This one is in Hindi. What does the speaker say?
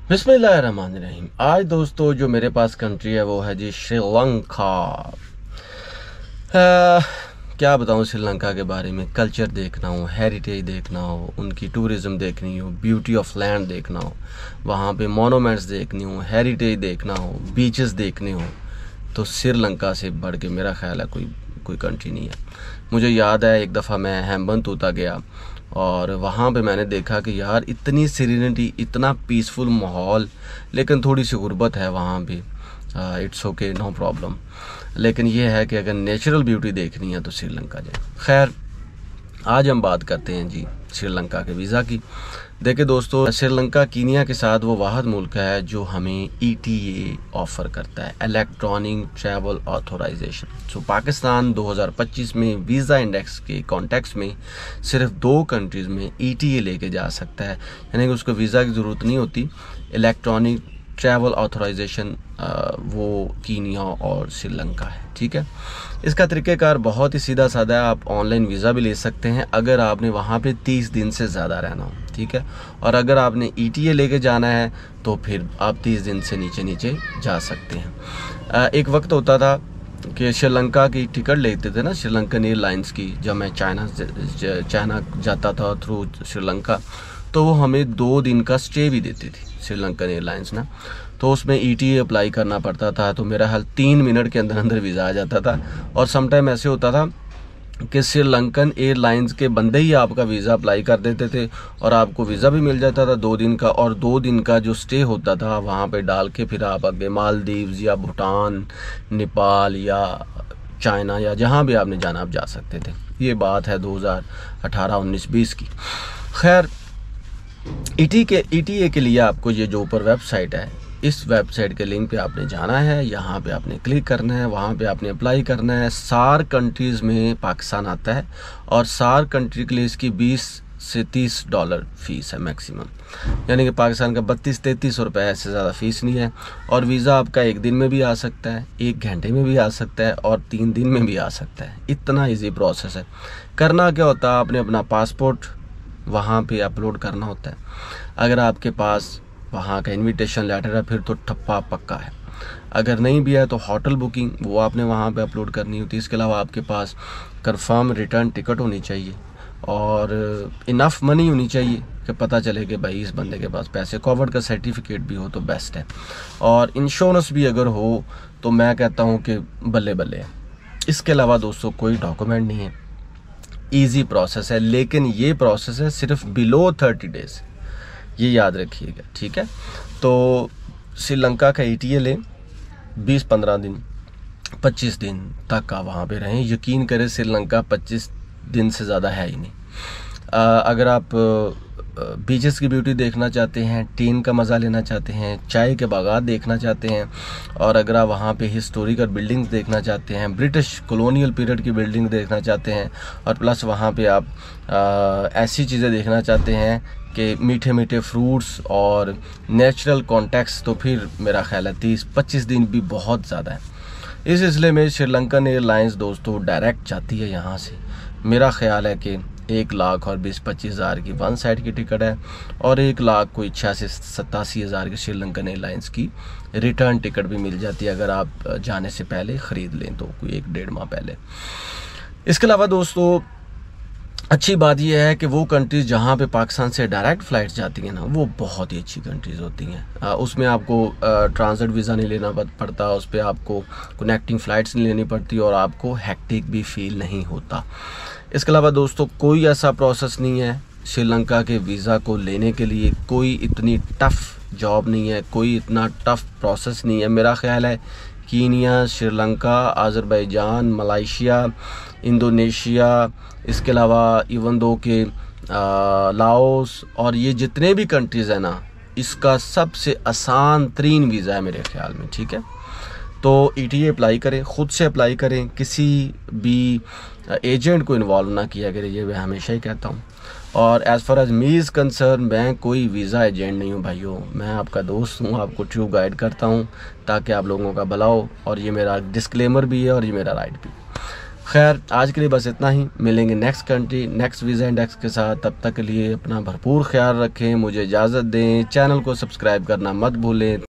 बिस्मिल्लाहिर्रहमानिर्रहीम। आज दोस्तों जो मेरे पास कंट्री है वो है जी श्रीलंका। क्या बताऊँ श्रीलंका के बारे में। कल्चर देखना हो, हेरिटेज देखना हो, उनकी टूरिज़्म देखनी हो, ब्यूटी ऑफ लैंड देखना हो, वहाँ पे मोनूमेंट्स देखनी हो, हेरिटेज देखना हो, बीचेस देखने हो, तो श्रीलंका से बढ़ के मेरा ख्याल है कोई कंट्री नहीं है। मुझे याद है एक दफ़ा मैं हेम्बनतोता गया और वहाँ पे मैंने देखा कि यार इतनी सीरेनिटी, इतना पीसफुल माहौल, लेकिन थोड़ी सी गुर्बत है वहाँ भी। It's okay, no problem. लेकिन ये है कि अगर नेचुरल ब्यूटी देखनी है तो श्रीलंका जाए। खैर, आज हम बात करते हैं जी श्रीलंका के वीज़ा की। देखिए दोस्तों, श्रीलंका कीनिया के साथ वो वाहिद मुल्क है जो हमें ETA ऑफ़र करता है, इलेक्ट्रॉनिक ट्रैवल ऑथोराइजेशन। सो पाकिस्तान 2025 में वीज़ा इंडेक्स के कॉन्टेक्स्ट में सिर्फ 2 कंट्रीज़ में ETA लेके जा सकता है, यानी कि उसको वीज़ा की ज़रूरत नहीं होती। इलेक्ट्रॉनिक ट्रैवल ऑथोराइजेशन वो कीनिया और श्रीलंका है, ठीक है। इसका तरीक़ेकार बहुत ही सीधा साधा है। आप ऑनलाइन वीज़ा भी ले सकते हैं अगर आपने वहाँ पे 30 दिन से ज़्यादा रहना हो, ठीक है। और अगर आपने ETA लेके जाना है तो फिर आप 30 दिन से नीचे जा सकते हैं। एक वक्त होता था कि श्रीलंका की टिकट लेते थे ना, श्रीलंकन एयरलाइंस की। जब मैं चाइना जाता था थ्रू श्रीलंका, तो वो हमें 2 दिन का स्टे भी देती थी श्रीलंकन एयरलाइंस ना। तो उसमें ETA अप्लाई करना पड़ता था, तो मेरा हाल 3 मिनट के अंदर वीज़ा आ जाता था। और समटाइम ऐसे होता था कि श्रीलंकन एयरलाइंस के बंदे ही आपका वीज़ा अप्लाई कर देते थे और आपको वीज़ा भी मिल जाता था 2 दिन का। और 2 दिन का जो स्टे होता था वहाँ पे डाल के फिर आप आगे मालदीव्स या भूटान, नेपाल या चाइना या जहाँ भी आपने जाना आप जा सकते थे। ये बात है 2018, 19, 20 की। खैर, ETA के लिए आपको ये जो ऊपर वेबसाइट है, इस वेबसाइट के लिंक पे आपने जाना है, यहाँ पे आपने क्लिक करना है, वहाँ पे आपने अप्लाई करना है। सार कंट्रीज़ में पाकिस्तान आता है और सार कंट्री के लिए इसकी $20 से $30 फ़ीस है मैक्सिमम, यानी कि पाकिस्तान का 32-33 रुपये, ऐसे ज़्यादा फ़ीस नहीं है। और वीज़ा आपका 1 दिन में भी आ सकता है, 1 घंटे में भी आ सकता है और 3 दिन में भी आ सकता है। इतना ईजी प्रोसेस है। करना क्या होता है, आपने अपना पासपोर्ट वहाँ पे अपलोड करना होता है। अगर आपके पास वहाँ का इनविटेशन लेटर है फिर तो ठप्पा पक्का है। अगर नहीं भी है तो होटल बुकिंग वो आपने वहाँ पे अपलोड करनी होती है। इसके अलावा आपके पास कंफर्म रिटर्न टिकट होनी चाहिए और इनफ मनी होनी चाहिए कि पता चले कि भाई इस बंदे के पास पैसे। कोविड का सर्टिफिकेट भी हो तो बेस्ट है, और इंश्योरेंस भी अगर हो तो मैं कहता हूँ कि बल्ले बल्ले है। इसके अलावा दोस्तों कोई डॉक्यूमेंट नहीं है, ईजी प्रोसेस है। लेकिन ये प्रोसेस है सिर्फ बिलो 30 डेज़, ये याद रखिएगा, ठीक है। तो श्रीलंका का ETA लें, 20-15 दिन, 25 दिन तक आप वहाँ पे रहें। यकीन करें श्रीलंका 25 दिन से ज़्यादा है ही नहीं। अगर आप बीचेस की ब्यूटी देखना चाहते हैं, टीन का मज़ा लेना चाहते हैं, चाय के बागात देखना चाहते हैं, और अगर आप वहाँ पे हिस्टोरिकल बिल्डिंग्स देखना चाहते हैं, ब्रिटिश कॉलोनियल पीरियड की बिल्डिंग देखना चाहते हैं, और प्लस वहाँ पे आप ऐसी चीज़ें देखना चाहते हैं कि मीठे मीठे फ्रूट्स और नेचुरल कॉन्टेक्स्ट, तो फिर मेरा ख्याल है 30-25 दिन भी बहुत ज़्यादा है। इस सिलसिले में श्रीलंकन एयरलाइंस दोस्तों डायरेक्ट जाती है यहाँ से। मेरा ख्याल है कि 1 लाख और 20-25 हज़ार की वन साइड की टिकट है और 1 लाख कोई 86-87 हज़ार की श्रीलंकन एयरलाइंस की रिटर्न टिकट भी मिल जाती है अगर आप जाने से पहले ख़रीद लें तो, कोई 1-1.5 माह पहले। इसके अलावा दोस्तों अच्छी बात यह है कि वो कंट्रीज़ जहाँ पे पाकिस्तान से डायरेक्ट फ़्लाइट्स जाती हैं ना, वो बहुत ही अच्छी कंट्रीज़ होती हैं। उसमें आपको ट्रांजिट वीज़ा नहीं लेना पड़ता, उस पर आपको कनेक्टिंग फ़्लाइट्स नहीं लेनी पड़ती और आपको हेक्टिक भी फील नहीं होता। इसके अलावा दोस्तों कोई ऐसा प्रोसेस नहीं है श्रीलंका के वीज़ा को लेने के लिए, कोई इतनी टफ़ जॉब नहीं है, कोई इतना टफ़ प्रोसेस नहीं है। मेरा ख़्याल है Kenya, Sri Lanka, Azerbaijan, Malaysia, Indonesia, इसके अलावा इवन दो के लाओस और ये जितने भी कंट्रीज़ हैं ना, इसका सबसे आसान तरीन वीज़ा है मेरे ख़्याल में, ठीक है। तो ETA अप्लाई करें, ख़ुद से अप्लाई करें, किसी भी एजेंट को इन्वॉल्व ना किया करें, ये मैं हमेशा ही कहता हूँ। और as far as me is concern, मैं कोई वीज़ा एजेंट नहीं हूँ भाइयों, मैं आपका दोस्त हूँ, आपको ट्रू गाइड करता हूँ ताकि आप लोगों का भला हो, और ये मेरा डिस्क्लेमर भी है और ये मेरा राइट भी। खैर आज के लिए बस इतना ही, मिलेंगे next country next visa index के साथ। तब तक के लिए अपना भरपूर ख्याल रखें, मुझे इजाज़त दें, चैनल को सब्सक्राइब करना मत भूलें।